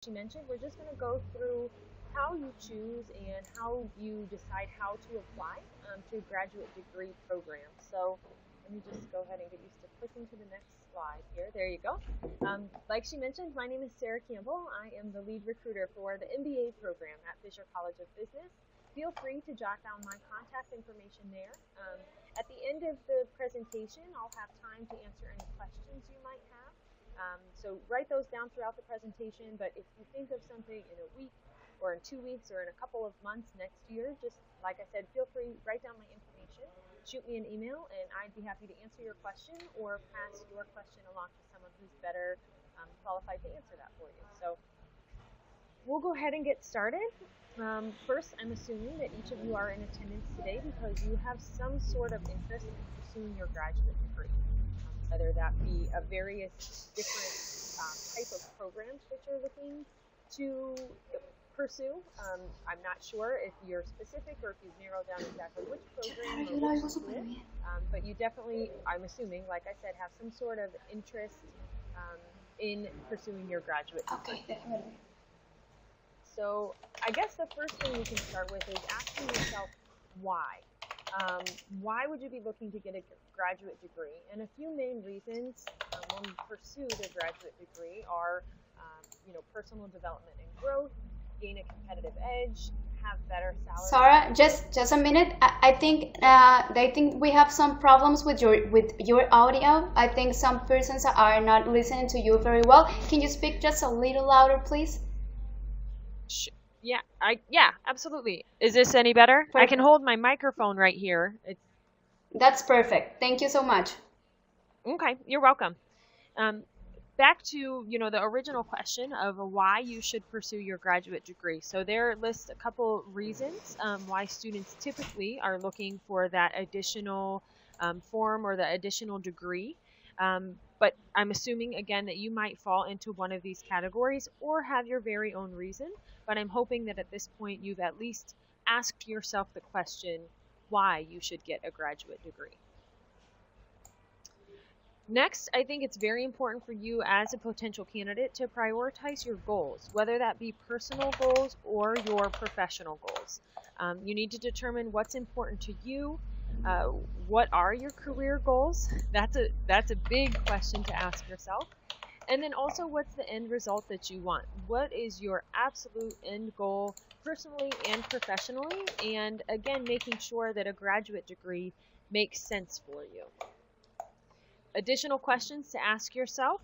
She mentioned, we're just going to go through how you choose and how you decide how to apply to a graduate degree program. So let me just go ahead and get used to clicking to the next slide here. There you go. Like she mentioned, my name is Sarah Campbell. I am the lead recruiter for the MBA program at Fisher College of Business. Feel free to jot down my contact information there. At the end of the presentation, I'll have time to answer any questions you might have. So write those down throughout the presentation, but if you think of something in a week or in 2 weeks or in a couple of months next year, just like I said, feel free, write down my information, shoot me an email, and I'd be happy to answer your question or pass your question along to someone who's better qualified to answer that for you. So we'll go ahead and get started. First, I'm assuming that each of you are in attendance today because you have some sort of interest in pursuing your graduate degree, whether that be a various different type of programs that you're looking to pursue. I'm not sure if you're specific or if you've narrowed down exactly which program or which school, but you definitely, I'm assuming, like I said, have some sort of interest in pursuing your graduate degree. Okay, definitely. So I guess the first thing you can start with is asking yourself why. Why would you be looking to get a graduate degree? And a few main reasons when you pursue the graduate degree are, personal development and growth, gain a competitive edge, have better salary. Sarah, just a minute. I think we have some problems with your audio. I think some persons are not listening to you very well. Can you speak just a little louder, please? Yeah, absolutely. Is this any better? Perfect. I can hold my microphone right here. That's perfect. Thank you so much. Okay, you're welcome. Back to the original question of why you should pursue your graduate degree. So there lists a couple reasons why students typically are looking for that additional form or the additional degree. But I'm assuming, again, that you might fall into one of these categories or have your very own reason. But I'm hoping that at this point you've at least asked yourself the question why you should get a graduate degree. Next, I think it's very important for you as a potential candidate to prioritize your goals, whether that be personal goals or your professional goals. You need to determine what's important to you. What are your career goals? That's a big question to ask yourself. And then also, what's the end result that you want? What is your absolute end goal personally and professionally? And again, making sure that a graduate degree makes sense for you. Additional questions to ask yourself.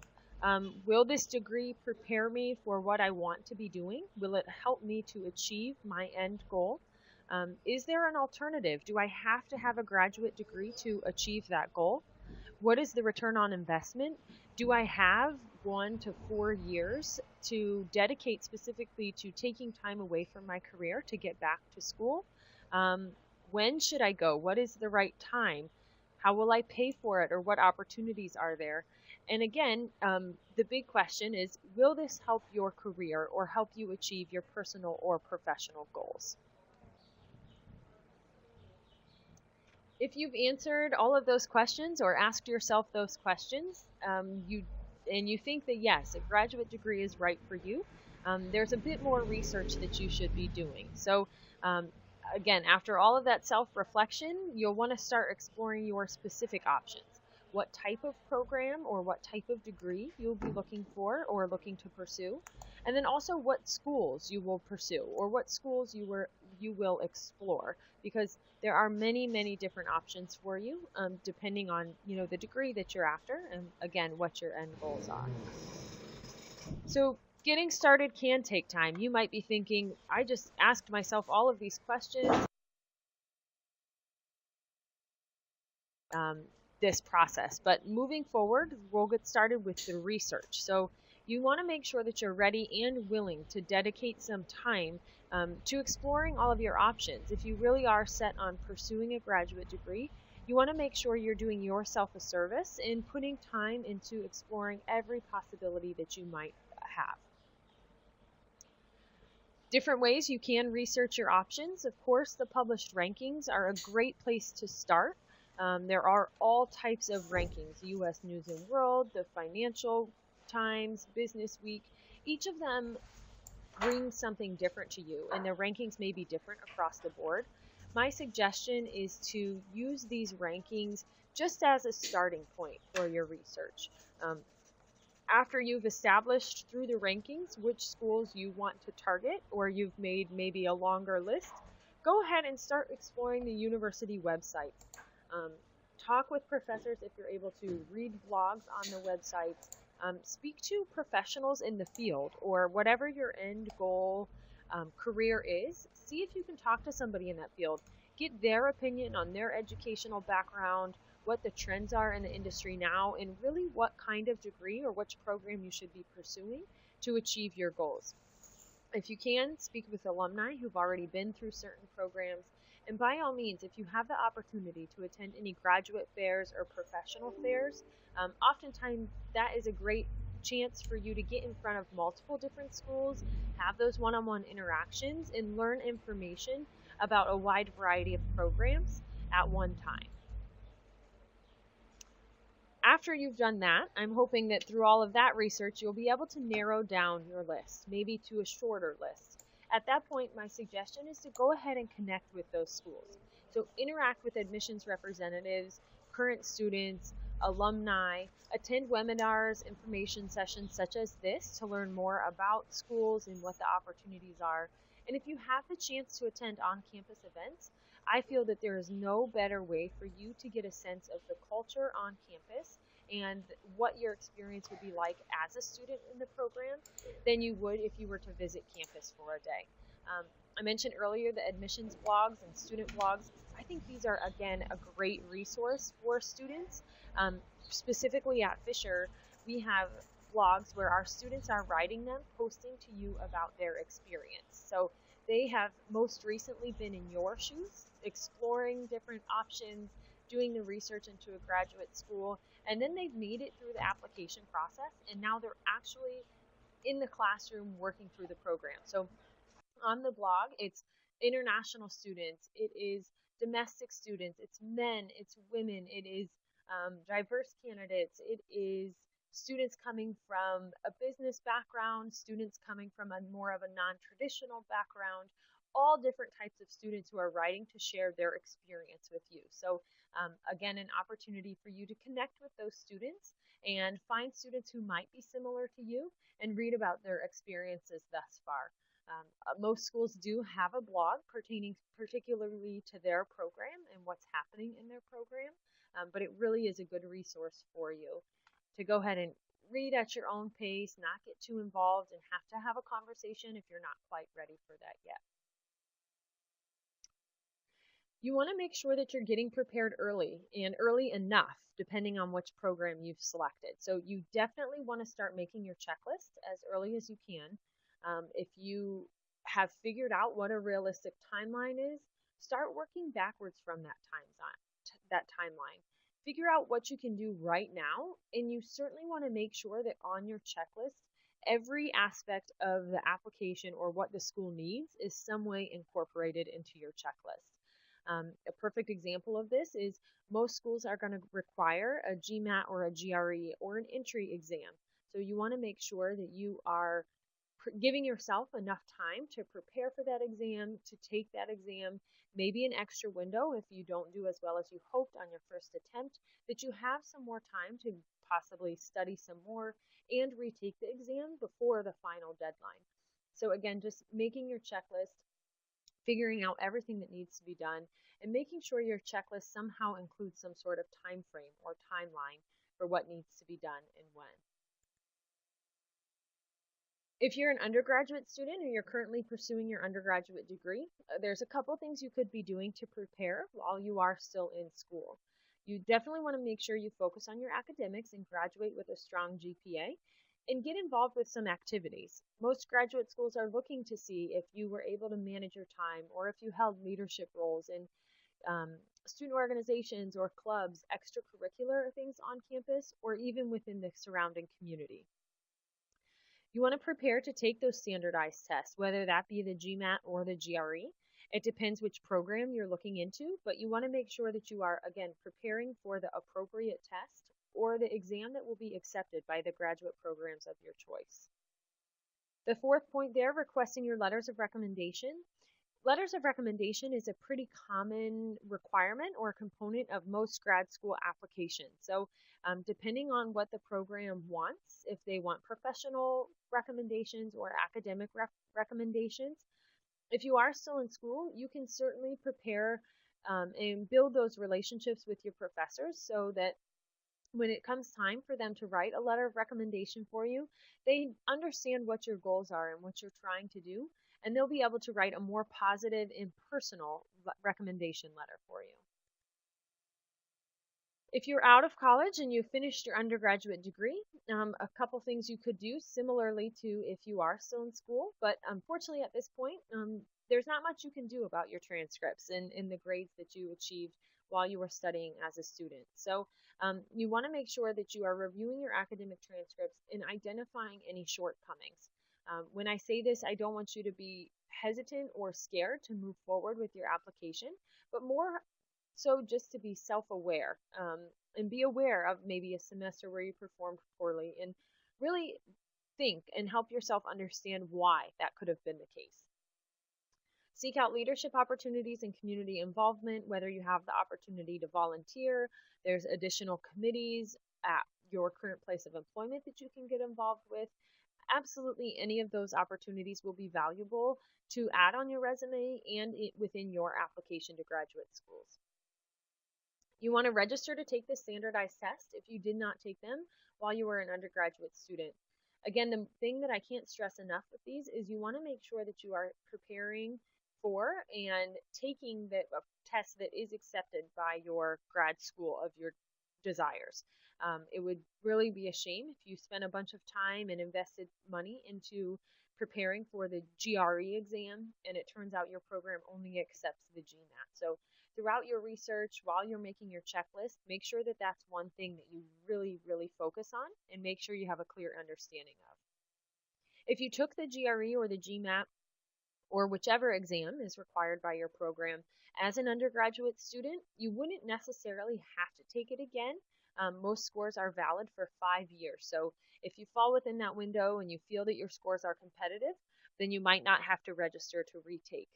Will this degree prepare me for what I want to be doing? Will it help me to achieve my end goal? Is there an alternative? Do I have to have a graduate degree to achieve that goal? What is the return on investment? Do I have 1 to 4 years to dedicate specifically to taking time away from my career to get back to school? When should I go? What is the right time? How will I pay for it, or what opportunities are there? And again, the big question is, will this help your career or help you achieve your personal or professional goals? If you've answered all of those questions or asked yourself those questions, you think that yes, a graduate degree is right for you, there's a bit more research that you should be doing. So again, after all of that self-reflection, you'll want to start exploring your specific options. What type of program or what type of degree you'll be looking for or looking to pursue. And then also what schools you will pursue or what schools you will explore, because there are many, many different options for you depending on the degree that you're after and again what your end goals are. So getting started can take time. You might be thinking, I just asked myself all of these questions. This process, but moving forward, we'll get started with the research. So you want to make sure that you're ready and willing to dedicate some time to exploring all of your options. If you really are set on pursuing a graduate degree, you want to make sure you're doing yourself a service in putting time into exploring every possibility that you might have. Different ways you can research your options. Of course, the published rankings are a great place to start. There are all types of rankings, U.S. News and World, the Financial Times, Business Week. Each of them bring something different to you, and the rankings may be different across the board. My suggestion is to use these rankings just as a starting point for your research. After you've established through the rankings which schools you want to target, or you've made maybe a longer list, go ahead and start exploring the university websites. Um, Talk with professors if you're able to, read blogs on the websites, speak to professionals in the field, or whatever your end goal career is. See if you can talk to somebody in that field. Get their opinion on their educational background, what the trends are in the industry now, and really what kind of degree or which program you should be pursuing to achieve your goals. If you can, speak with alumni who've already been through certain programs. And by all means, if you have the opportunity to attend any graduate fairs or professional fairs, oftentimes that is a great chance for you to get in front of multiple different schools, have those one-on-one interactions, and learn information about a wide variety of programs at one time. After you've done that, I'm hoping that through all of that research, you'll be able to narrow down your list, maybe to a shorter list. At that point, my suggestion is to go ahead and connect with those schools. So interact with admissions representatives, current students, alumni, attend webinars, information sessions such as this to learn more about schools and what the opportunities are. And if you have the chance to attend on-campus events, I feel that there is no better way for you to get a sense of the culture on campus and what your experience would be like as a student in the program than you would if you were to visit campus for a day. I mentioned earlier the admissions blogs and student blogs. I think these are, again, a great resource for students. Specifically at Fisher, we have blogs where our students are writing them, posting to you about their experience. So they have most recently been in your shoes, exploring different options, doing the research into a graduate school, and then they've made it through the application process, and now they're actually in the classroom working through the program. So on the blog, it's international students, it is domestic students, it's men, it's women, it is diverse candidates, it is students coming from a business background, students coming from a more of a non-traditional background, all different types of students who are writing to share their experience with you. So again, an opportunity for you to connect with those students and find students who might be similar to you and read about their experiences thus far. Most schools do have a blog pertaining particularly to their program and what's happening in their program, but it really is a good resource for you to go ahead and read at your own pace, not get too involved, and have a conversation if you're not quite ready for that yet. You want to make sure that you're getting prepared early and early enough, depending on which program you've selected. So you definitely want to start making your checklist as early as you can. If you have figured out what a realistic timeline is, start working backwards from that timeline. Figure out what you can do right now, and you certainly want to make sure that on your checklist, every aspect of the application or what the school needs is some way incorporated into your checklist. A perfect example of this is most schools are going to require a GMAT or a GRE or an entry exam. So you want to make sure that you are giving yourself enough time to prepare for that exam, to take that exam, maybe an extra window if you don't do as well as you hoped on your first attempt, that you have some more time to possibly study some more and retake the exam before the final deadline. So again, just making your checklist, figuring out everything that needs to be done, and making sure your checklist somehow includes some sort of time frame or timeline for what needs to be done and when. If you're an undergraduate student or you're currently pursuing your undergraduate degree, there's a couple things you could be doing to prepare while you are still in school. You definitely want to make sure you focus on your academics and graduate with a strong GPA, and get involved with some activities. Most graduate schools are looking to see if you were able to manage your time or if you held leadership roles in student organizations or clubs, extracurricular things on campus, or even within the surrounding community. You want to prepare to take those standardized tests, whether that be the GMAT or the GRE. It depends which program you're looking into, but you want to make sure that you are, again, preparing for the appropriate test or the exam that will be accepted by the graduate programs of your choice. The fourth point there, requesting your letters of recommendation. Letters of recommendation is a pretty common requirement or component of most grad school applications. So depending on what the program wants, if they want professional recommendations or academic recommendations, if you are still in school, you can certainly prepare and build those relationships with your professors so that when it comes time for them to write a letter of recommendation for you, they understand what your goals are and what you're trying to do, and they'll be able to write a more positive and personal recommendation letter for you. If you're out of college and you've finished your undergraduate degree, a couple things you could do similarly to if you are still in school, but unfortunately at this point, there's not much you can do about your transcripts and the grades that you achieved while you were studying as a student. So you want to make sure that you are reviewing your academic transcripts and identifying any shortcomings. When I say this, I don't want you to be hesitant or scared to move forward with your application, but more so just to be self-aware and be aware of maybe a semester where you performed poorly and really think and help yourself understand why that could have been the case. Seek out leadership opportunities and community involvement, whether you have the opportunity to volunteer. There's additional committees at your current place of employment that you can get involved with. Absolutely any of those opportunities will be valuable to add on your resume and within your application to graduate schools. You want to register to take the standardized test if you did not take them while you were an undergraduate student. Again, the thing that I can't stress enough with these is you want to make sure that you are preparing for and taking the test that is accepted by your grad school of your desires. It would really be a shame if you spent a bunch of time and invested money into preparing for the GRE exam and it turns out your program only accepts the GMAT. So throughout your research, while you're making your checklist, make sure that that's one thing that you really, really focus on and make sure you have a clear understanding of. If you took the GRE or the GMAT or whichever exam is required by your program as an undergraduate student, you wouldn't necessarily have to take it again. Most scores are valid for 5 years. So if you fall within that window and you feel that your scores are competitive, then you might not have to register to retake.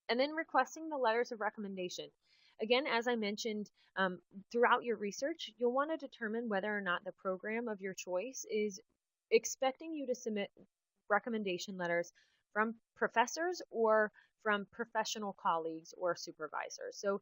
And then requesting the letters of recommendation. Again, as I mentioned, throughout your research, you'll want to determine whether or not the program of your choice is expecting you to submit recommendation letters from professors or from professional colleagues or supervisors. So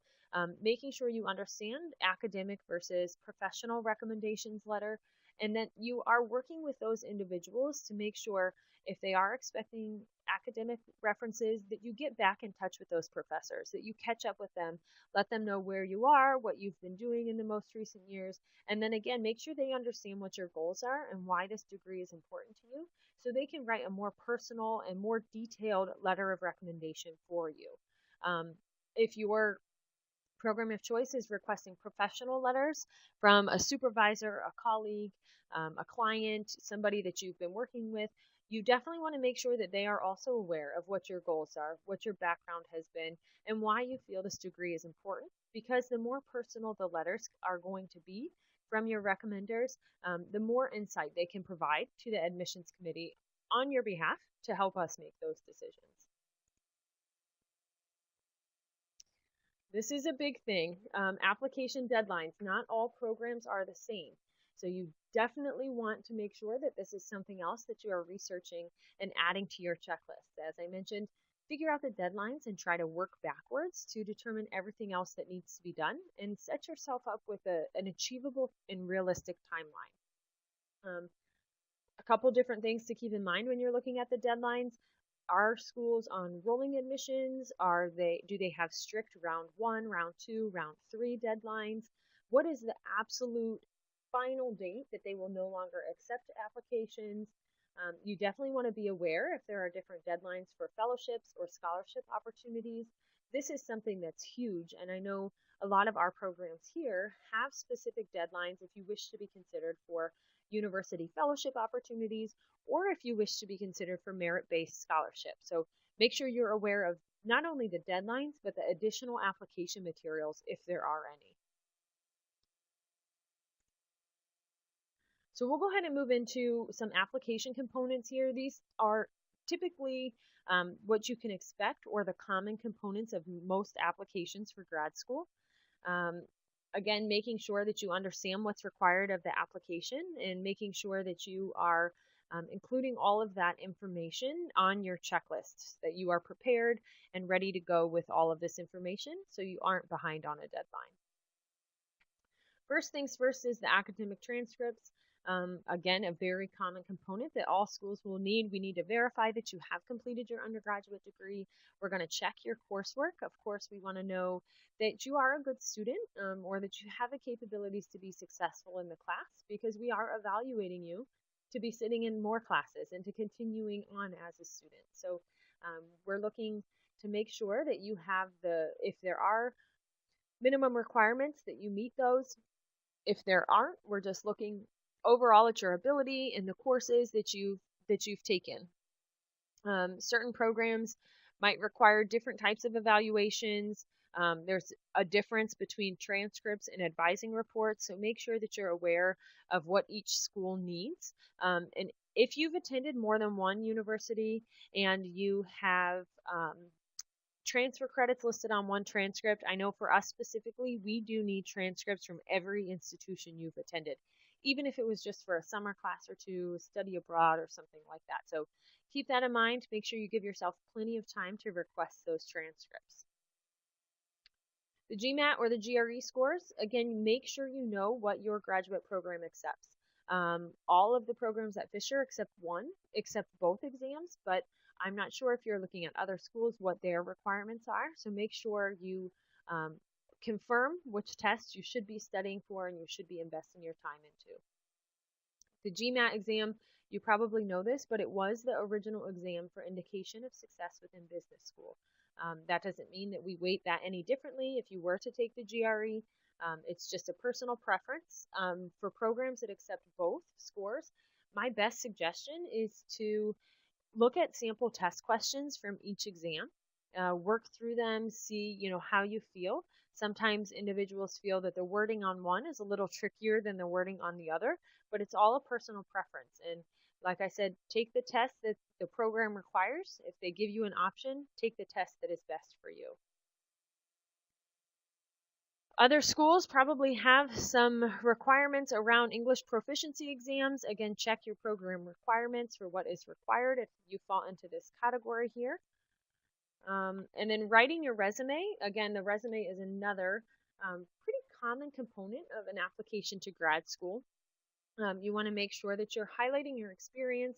making sure you understand academic versus professional recommendations letter, and that you are working with those individuals to make sure if they are expecting academic references that you get back in touch with those professors, that you catch up with them, let them know where you are, what you've been doing in the most recent years, and then again, make sure they understand what your goals are and why this degree is important to you so they can write a more personal and more detailed letter of recommendation for you. If your program of choice is requesting professional letters from a supervisor, a colleague, a client, somebody that you've been working with, you definitely want to make sure that they are also aware of what your goals are, what your background has been, and why you feel this degree is important. Because the more personal the letters are going to be from your recommenders, the more insight they can provide to the admissions committee on your behalf to help us make those decisions. This is a big thing. Application deadlines. Not all programs are the same. So you definitely want to make sure that this is something else that you are researching and adding to your checklist. As I mentioned, figure out the deadlines and try to work backwards to determine everything else that needs to be done and set yourself up with an achievable and realistic timeline. A couple different things to keep in mind when you're looking at the deadlines. Are schools on rolling admissions? Do they have strict round 1, round 2, round 3 deadlines? What is the absolute final date that they will no longer accept applications? You definitely want to be aware if there are different deadlines for fellowships or scholarship opportunities. This is something that's huge, and I know a lot of our programs here have specific deadlines if you wish to be considered for university fellowship opportunities or if you wish to be considered for merit-based scholarship. So make sure you're aware of not only the deadlines, but the additional application materials if there are any. So So we'll go ahead and move into some application components here. These are typically what you can expect, or the common components of most applications for grad school. Again, making sure that you understand what's required of the application, and making sure that you are including all of that information on your checklist, that you are prepared and ready to go with all of this information so you aren't behind on a deadline. First things first is the academic transcripts. Again, a very common component that all schools will need. We need to verify that you have completed your undergraduate degree. We're going to check your coursework. Of course, we want to know that you are a good student, or that you have the capabilities to be successful in the class, because we are evaluating you to be sitting in more classes and to continuing on as a student. So we're looking to make sure that you have if there are minimum requirements, that you meet those. If there aren't, we're just looking overall at your ability in the courses that you've taken. Certain programs might require different types of evaluations. There's a difference between transcripts and advising reports, so make sure that you're aware of what each school needs. And if you've attended more than one university and you have transfer credits listed on one transcript, I know for us specifically, we do need transcripts from every institution you've attended, even if it was just for a summer class or two, study abroad or something like that. So keep that in mind. Make sure you give yourself plenty of time to request those transcripts. The GMAT or the GRE scores, again, make sure you know what your graduate program accepts. All of the programs at Fisher except one accept both exams, but I'm not sure if you're looking at other schools what their requirements are, so make sure you confirm which tests you should be studying for and you should be investing your time into. The GMAT exam, you probably know this, but it was the original exam for indication of success within business school. That doesn't mean that we weight that any differently if you were to take the GRE. It's just a personal preference. For programs that accept both scores, my best suggestion is to look at sample test questions from each exam, work through them, see how you feel. Sometimes individuals feel that the wording on one is a little trickier than the wording on the other, but it's all a personal preference. And like I said, take the test that the program requires. If they give you an option, take the test that is best for you. Other schools probably have some requirements around English proficiency exams. Again, check your program requirements for what is required if you fall into this category here. And then writing your resume. Again, the resume is another pretty common component of an application to grad school. You want to make sure that you're highlighting your experience,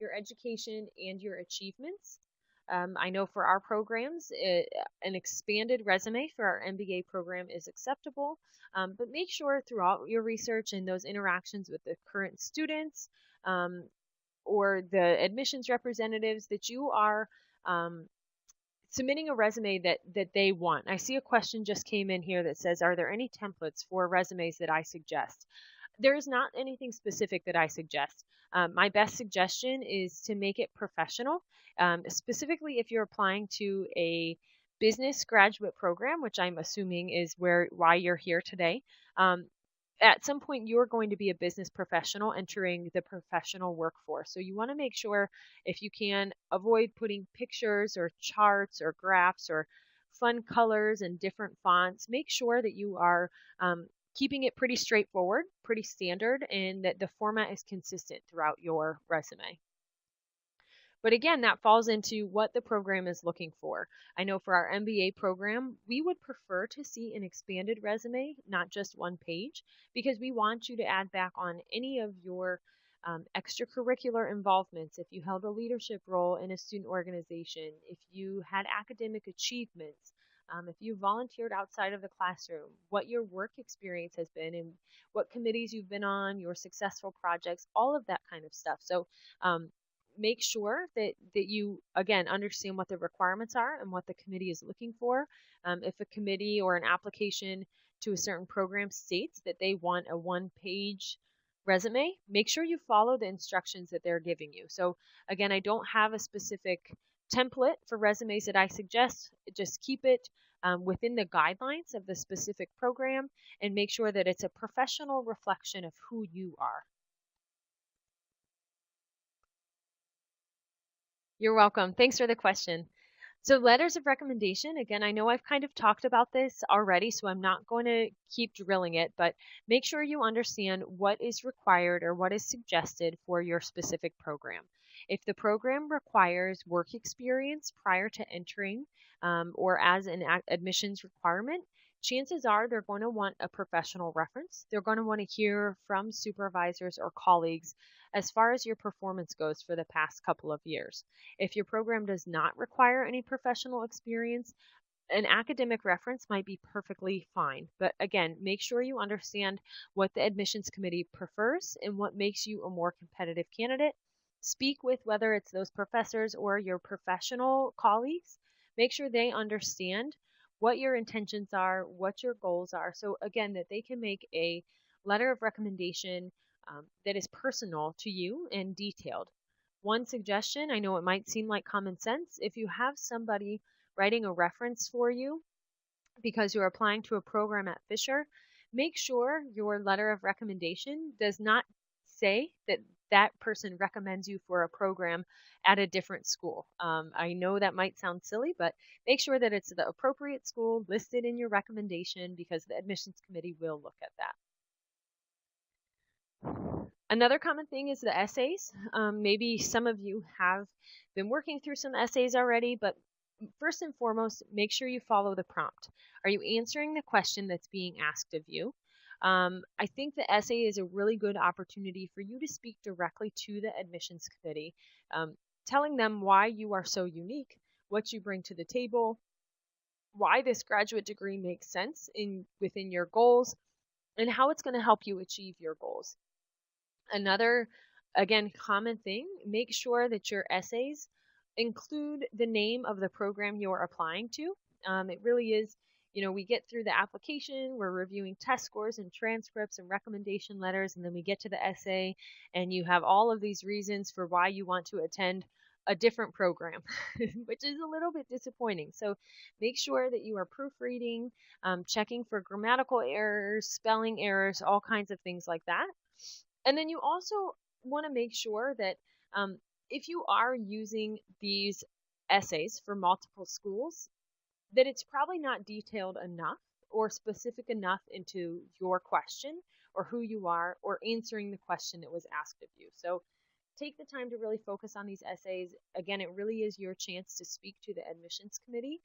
your education, and your achievements. I know for our programs, an expanded resume for our MBA program is acceptable, but make sure throughout your research and those interactions with the current students or the admissions representatives that you are submitting a resume that they want. I see a question just came in here that says, are there any templates for resumes that I suggest? There is not anything specific that I suggest. My best suggestion is to make it professional, specifically if you're applying to a business graduate program, which I'm assuming is why you're here today. At some point, you're going to be a business professional entering the professional workforce. So you want to make sure, if you can, avoid putting pictures or charts or graphs or fun colors and different fonts. Make sure that you are keeping it pretty straightforward, pretty standard, and that the format is consistent throughout your resume. But again, that falls into what the program is looking for. I know for our MBA program, we would prefer to see an expanded resume, not just one page, because we want you to add back on any of your extracurricular involvements. If you held a leadership role in a student organization, if you had academic achievements, if you volunteered outside of the classroom, what your work experience has been and what committees you've been on, your successful projects, all of that kind of stuff. So make sure that you, again, understand what the requirements are and what the committee is looking for. If a committee or an application to a certain program states that they want a one-page resume, make sure you follow the instructions that they're giving you. So again, I don't have a specific template for resumes that I suggest. Just keep it within the guidelines of the specific program and make sure that it's a professional reflection of who you are. You're welcome. Thanks for the question. So letters of recommendation, again, I know I've kind of talked about this already, so I'm not going to keep drilling it, but make sure you understand what is required or what is suggested for your specific program. If the program requires work experience prior to entering or as an admissions requirement, chances are they're going to want a professional reference. They're going to want to hear from supervisors or colleagues as far as your performance goes for the past couple of years. If your program does not require any professional experience, an academic reference might be perfectly fine. But again, make sure you understand what the admissions committee prefers and what makes you a more competitive candidate. Speak with whether it's those professors or your professional colleagues. Make sure they understand what your intentions are, what your goals are. So again, that they can make a letter of recommendation that is personal to you and detailed. One suggestion, I know it might seem like common sense, if you have somebody writing a reference for you because you're applying to a program at Fisher, make sure your letter of recommendation does not say that that person recommends you for a program at a different school. I know that might sound silly, but make sure that it's the appropriate school listed in your recommendation because the admissions committee will look at that. Another common thing is the essays. Maybe some of you have been working through some essays already, but first and foremost, make sure you follow the prompt. Are you answering the question that's being asked of you? I think the essay is a really good opportunity for you to speak directly to the admissions committee, telling them why you are so unique, what you bring to the table, why this graduate degree makes sense within your goals, and how it's going to help you achieve your goals. Another, again, common thing, make sure that your essays include the name of the program you're applying to. It really is, we get through the application, we're reviewing test scores and transcripts and recommendation letters, and then we get to the essay, and you have all of these reasons for why you want to attend a different program, which is a little bit disappointing. So make sure that you are proofreading, checking for grammatical errors, spelling errors, all kinds of things like that. And then you also want to make sure that if you are using these essays for multiple schools, that it's probably not detailed enough or specific enough into your question or who you are or answering the question that was asked of you. So take the time to really focus on these essays. Again, it really is your chance to speak to the admissions committee.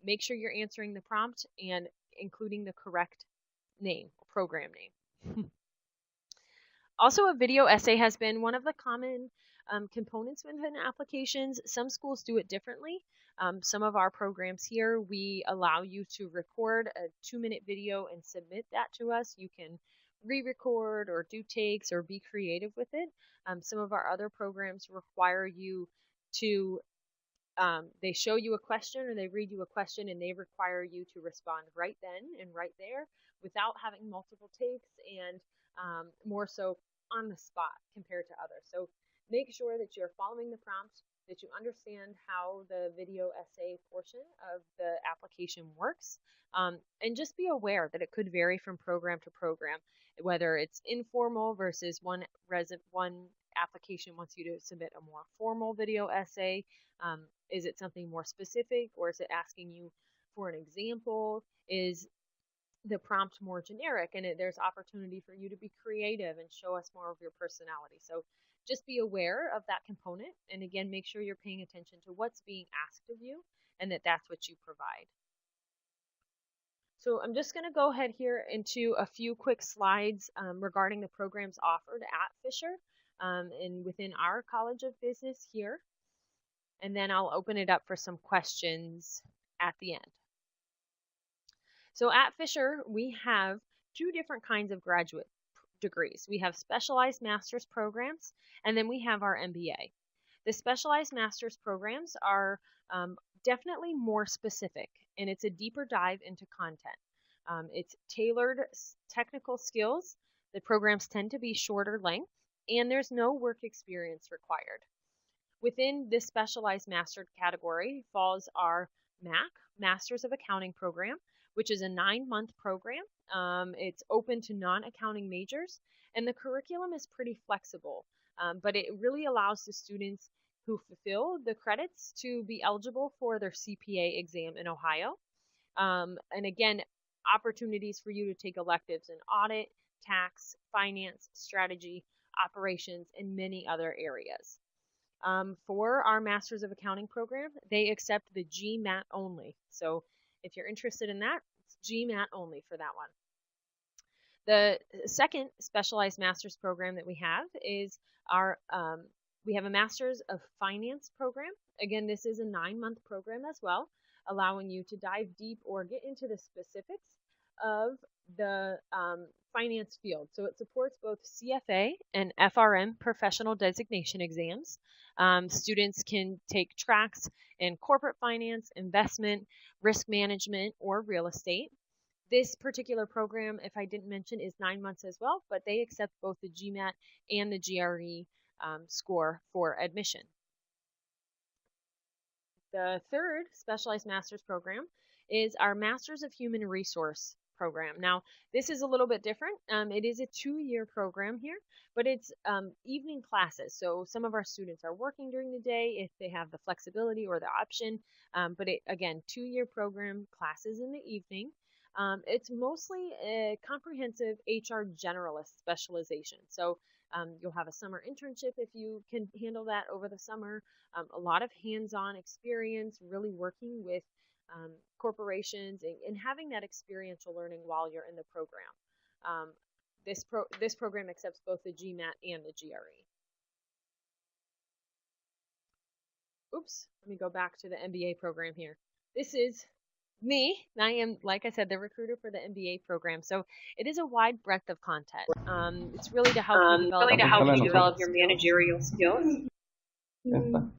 Make sure you're answering the prompt and including the correct name, program name. Also, a video essay has been one of the common components within applications. Some schools do it differently. Some of our programs here, we allow you to record a 2-minute video and submit that to us. You can re-record or do takes or be creative with it. Some of our other programs require you to, they show you a question or they read you a question and they require you to respond right then and right there without having multiple takes and more so on the spot compared to others. So make sure that you're following the prompt, that you understand how the video essay portion of the application works, and just be aware that it could vary from program to program, whether it's informal versus one application wants you to submit a more formal video essay. Is it something more specific, or is it asking you for an example? Is the prompt more generic, and there's opportunity for you to be creative and show us more of your personality. So just be aware of that component, and again, make sure you're paying attention to what's being asked of you and that that's what you provide. So I'm just going to go ahead here into a few quick slides regarding the programs offered at Fisher and within our College of Business here, and then I'll open it up for some questions at the end. So at Fisher, we have 2 different kinds of graduate degrees. We have specialized master's programs, and then we have our MBA. The specialized master's programs are definitely more specific, and it's a deeper dive into content. It's tailored technical skills. The programs tend to be shorter length, and there's no work experience required. Within this specialized master's category falls our MAC, Masters of Accounting program, which is a 9-month program. It's open to non-accounting majors, and the curriculum is pretty flexible, but it really allows the students who fulfill the credits to be eligible for their CPA exam in Ohio. And again, opportunities for you to take electives in audit, tax, finance, strategy, operations, and many other areas. For our Masters of Accounting program, they accept the GMAT only. So if you're interested in that, it's GMAT only for that one. The second specialized master's program that we have is our we have a Master's of Finance program. Again, this is a 9-month program as well, allowing you to dive deep or get into the specifics of the finance field. So it supports both CFA and FRM professional designation exams. Students can take tracks in corporate finance, investment, risk management, or real estate. This particular program, if I didn't mention, is 9 months as well, but they accept both the GMAT and the GRE score for admission. The third specialized master's program is our Masters of Human Resource program. Now, this is a little bit different. It is a 2-year program here, but it's evening classes. So some of our students are working during the day if they have the flexibility or the option. But again, 2-year program, classes in the evening. It's mostly a comprehensive HR generalist specialization. So you'll have a summer internship if you can handle that over the summer. A lot of hands-on experience, really working with corporations and having that experiential learning while you're in the program. This program accepts both the GMAT and the GRE. Oops, let me go back to the MBA program here. This is me. I am, like I said, the recruiter for the MBA program. So it is a wide breadth of content. It's really to help you develop your managerial skills. And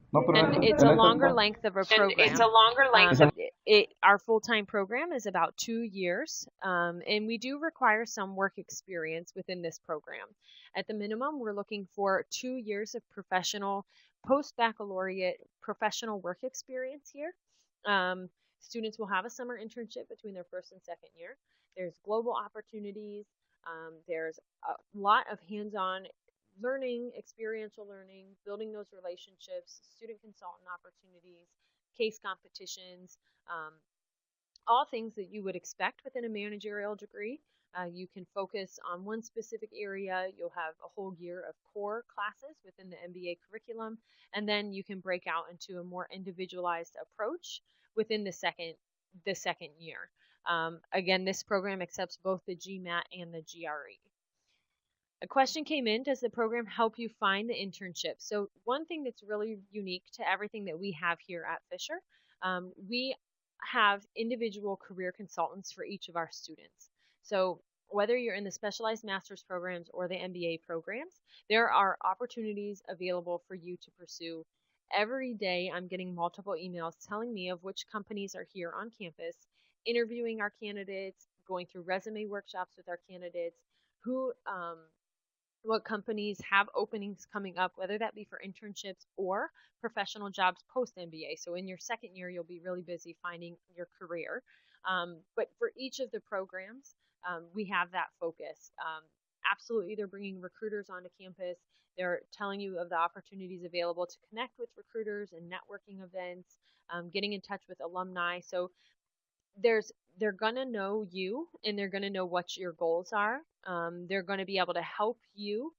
it's a longer length of a program. Our full-time program is about 2 years, and we do require some work experience within this program. At the minimum, we're looking for 2 years of professional, post-baccalaureate professional work experience here. Students will have a summer internship between their first and second year. There's global opportunities. There's a lot of hands-on learning, experiential learning, building those relationships, student consultant opportunities, case competitions, all things that you would expect within a managerial degree. You can focus on one specific area. You'll have a whole year of core classes within the MBA curriculum, and then you can break out into a more individualized approach within the second year. Again, this program accepts both the GMAT and the GRE. A question came in, does the program help you find the internship? So one thing that's really unique to everything that we have here at Fisher, we have individual career consultants for each of our students. So whether you're in the specialized master's programs or the MBA programs, there are opportunities available for you to pursue. Every day I'm getting multiple emails telling me of which companies are here on campus, interviewing our candidates, going through resume workshops with our candidates, what companies have openings coming up, whether that be for internships or professional jobs post-MBA. So in your second year, you'll be really busy finding your career. But for each of the programs, we have that focus. Absolutely, they're bringing recruiters onto campus. They're telling you of the opportunities available to connect with recruiters and networking events, getting in touch with alumni. So they're going to know you, and they're going to know what your goals are. They're going to be able to help you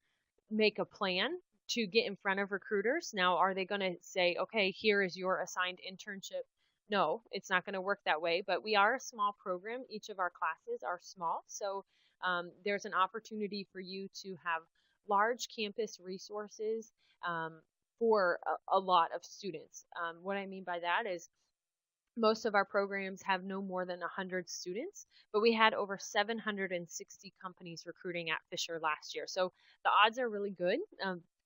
make a plan to get in front of recruiters. Now, are they going to say, okay, here is your assigned internship? No, it's not going to work that way, but we are a small program. Each of our classes are small, so there's an opportunity for you to have large campus resources for a lot of students. What I mean by that is most of our programs have no more than 100 students, but we had over 760 companies recruiting at Fisher last year. So the odds are really good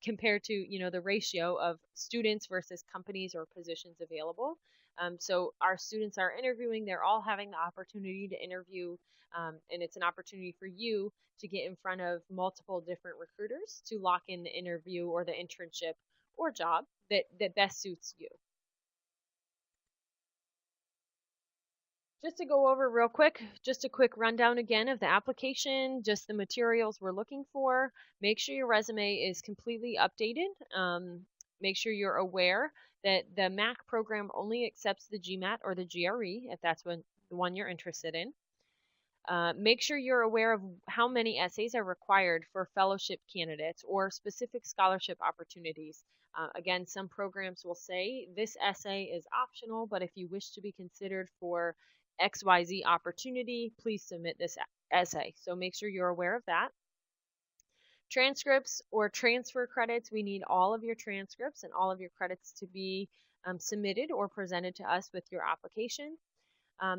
compared to the ratio of students versus companies or positions available. So our students are interviewing. They're all having the opportunity to interview, and it's an opportunity for you to get in front of multiple different recruiters to lock in the interview or the internship or job that best suits you. Just to go over real quick, just a quick rundown again of the application, just the materials we're looking for. Make sure your resume is completely updated. Make sure you're aware that the MAC program only accepts the GMAT or the GRE if that's the one you're interested in. Make sure you're aware of how many essays are required for fellowship candidates or specific scholarship opportunities. Again, some programs will say this essay is optional, but if you wish to be considered for XYZ opportunity, please submit this essay. So make sure you're aware of that. Transcripts or transfer credits, we need all of your transcripts and all of your credits to be submitted or presented to us with your application.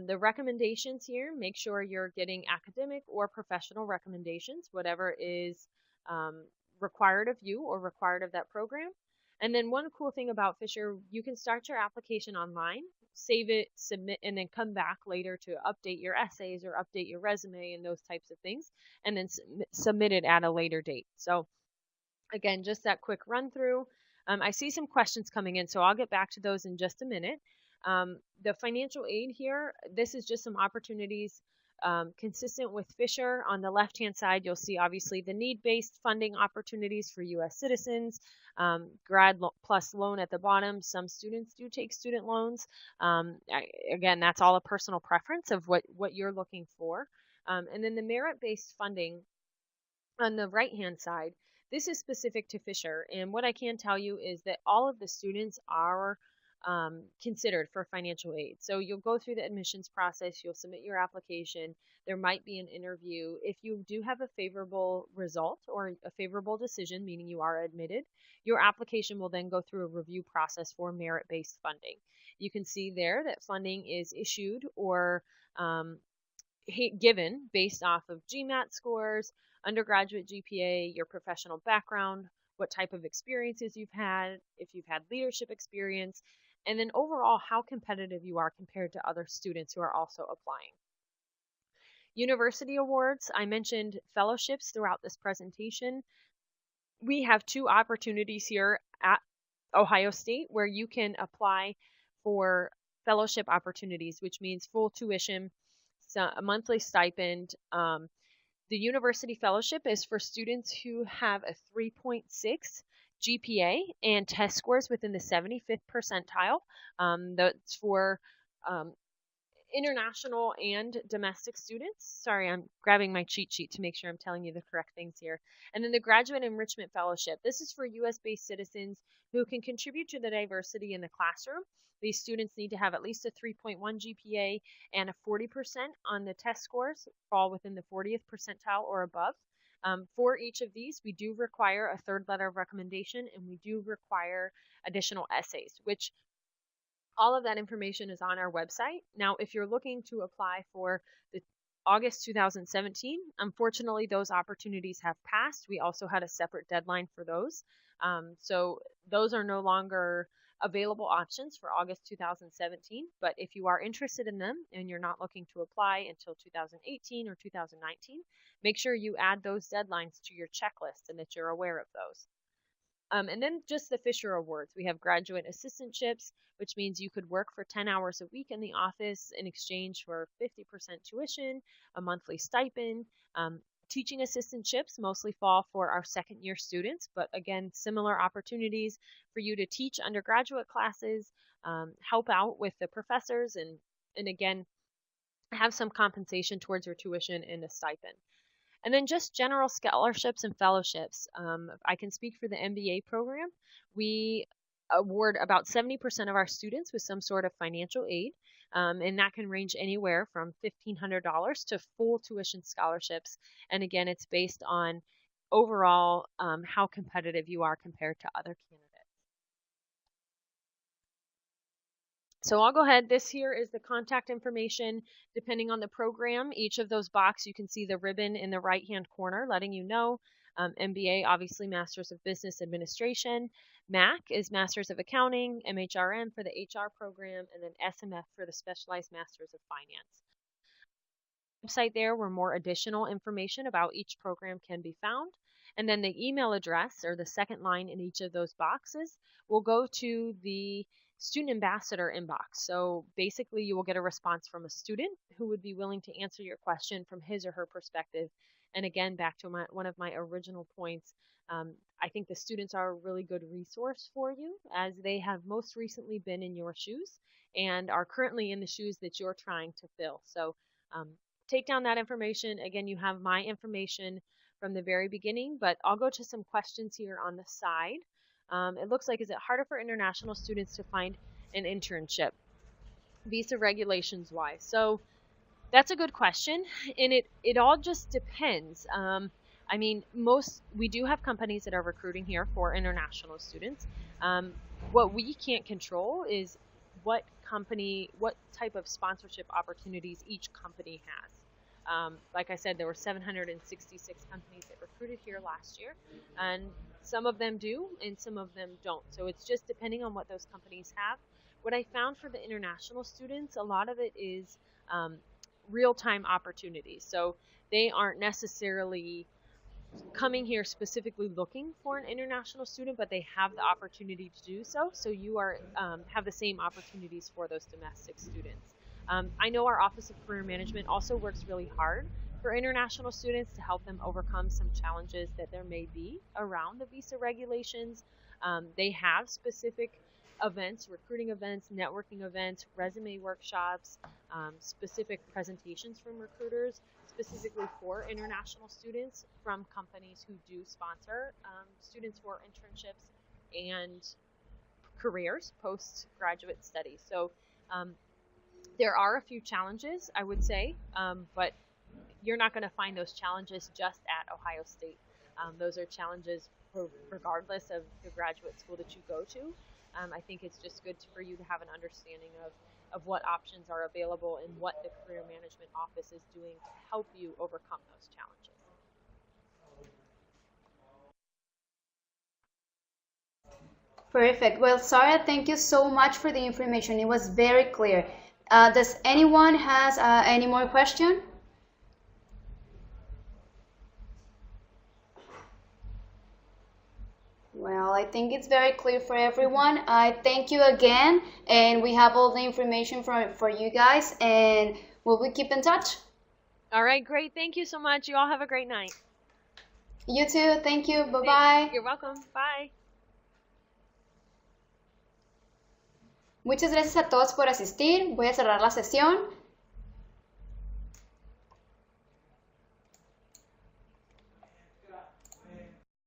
The recommendations here, make sure you're getting academic or professional recommendations, whatever is required of you or required of that program. And then one cool thing about Fisher, you can start your application online, save it, submit, and then come back later to update your essays or update your resume and those types of things, and then submit it at a later date. So again, just that quick run through. I see some questions coming in, so I'll get back to those in just a minute. The financial aid here, this is just some opportunities consistent with Fisher. On the left-hand side, you'll see obviously the need-based funding opportunities for U.S. citizens, grad plus loan at the bottom. Some students do take student loans. Again, that's all a personal preference of what you're looking for. And then the merit-based funding on the right-hand side, this is specific to Fisher. And what I can tell you is that all of the students are considered for financial aid. So you'll go through the admissions process, you'll submit your application, there might be an interview. If you do have a favorable result or a favorable decision, meaning you are admitted, your application will then go through a review process for merit-based funding. You can see there that funding is issued or given based off of GMAT scores, undergraduate GPA, your professional background, what type of experiences you've had, if you've had leadership experience, and then overall how competitive you are compared to other students who are also applying. University awards, I mentioned fellowships throughout this presentation. We have two opportunities here at Ohio State where you can apply for fellowship opportunities, which means full tuition, a monthly stipend. The university fellowship is for students who have a 3.6 GPA and test scores within the 75th percentile. That's for international and domestic students. Sorry, I'm grabbing my cheat sheet to make sure I'm telling you the correct things here. And then the Graduate Enrichment Fellowship. This is for U.S.-based citizens who can contribute to the diversity in the classroom. These students need to have at least a 3.1 GPA and a 40% on the test scores, fall within the 40th percentile or above. For each of these, we do require a third letter of recommendation, and we do require additional essays, which all of that information is on our website. Now, if you're looking to apply for the August 2017, unfortunately, those opportunities have passed. We also had a separate deadline for those. So those are no longer available options for August 2017. But if you are interested in them and you're not looking to apply until 2018 or 2019, make sure you add those deadlines to your checklist and that you're aware of those. And then just the Fisher Awards. We have graduate assistantships, which means you could work for 10 hours a week in the office in exchange for 50% tuition, a monthly stipend. Teaching assistantships mostly fall for our second-year students, but again, similar opportunities for you to teach undergraduate classes, help out with the professors, and again, have some compensation towards your tuition and a stipend. And then just general scholarships and fellowships. I can speak for the MBA program. We award about 70% of our students with some sort of financial aid, and that can range anywhere from $1,500 to full tuition scholarships. And again, it's based on overall how competitive you are compared to other candidates. So I'll go ahead. This here is the contact information. Depending on the program, each of those boxes, you can see the ribbon in the right-hand corner letting you know. MBA, obviously Masters of Business Administration. MAC is Masters of Accounting. MHRM for the HR program. And then SMF for the Specialized Masters of Finance. Website there where more additional information about each program can be found. And then the email address, or the second line in each of those boxes, will go to the student ambassador inbox. So basically you will get a response from a student who would be willing to answer your question from his or her perspective And again, back to one of my original points, I think the students are a really good resource for you, as they have most recently been in your shoes and are currently in the shoes that you're trying to fill. So take down that information. Again, you have my information from the very beginning, but I'll go to some questions here on the side. It looks like, is it harder for international students to find an internship, visa regulations wise? So that's a good question, and it all just depends. I mean, we do have companies that are recruiting here for international students. What we can't control is what type of sponsorship opportunities each company has. Like I said, there were 766 companies that recruited here last year, and some of them do and some of them don't. So it's just depending on what those companies have. What I found for the international students, a lot of it is real-time opportunities. So they aren't necessarily coming here specifically looking for an international student, but they have the opportunity to do so. So you are have the same opportunities for those domestic students. I know our Office of Career Management also works really hard for international students to help them overcome some challenges that there may be around the visa regulations. They have specific events, recruiting events, networking events, resume workshops, specific presentations from recruiters, specifically for international students from companies who do sponsor students for internships and careers, postgraduate studies. So there are a few challenges, I would say, but you're not going to find those challenges just at Ohio State. Those are challenges regardless of the graduate school that you go to. I think it's just good for you to have an understanding of what options are available and what the Career Management Office is doing to help you overcome those challenges. Perfect. Well, Sarah, thank you so much for the information. It was very clear. Does anyone has any more question? Well, I think it's very clear for everyone. I thank you again, and we have all the information for you guys, and will we keep in touch? All right, great. Thank you so much. You all have a great night. You too. Thank you. Bye-bye. You're welcome. Bye. Muchas gracias a todos por asistir. Voy a cerrar la sesión.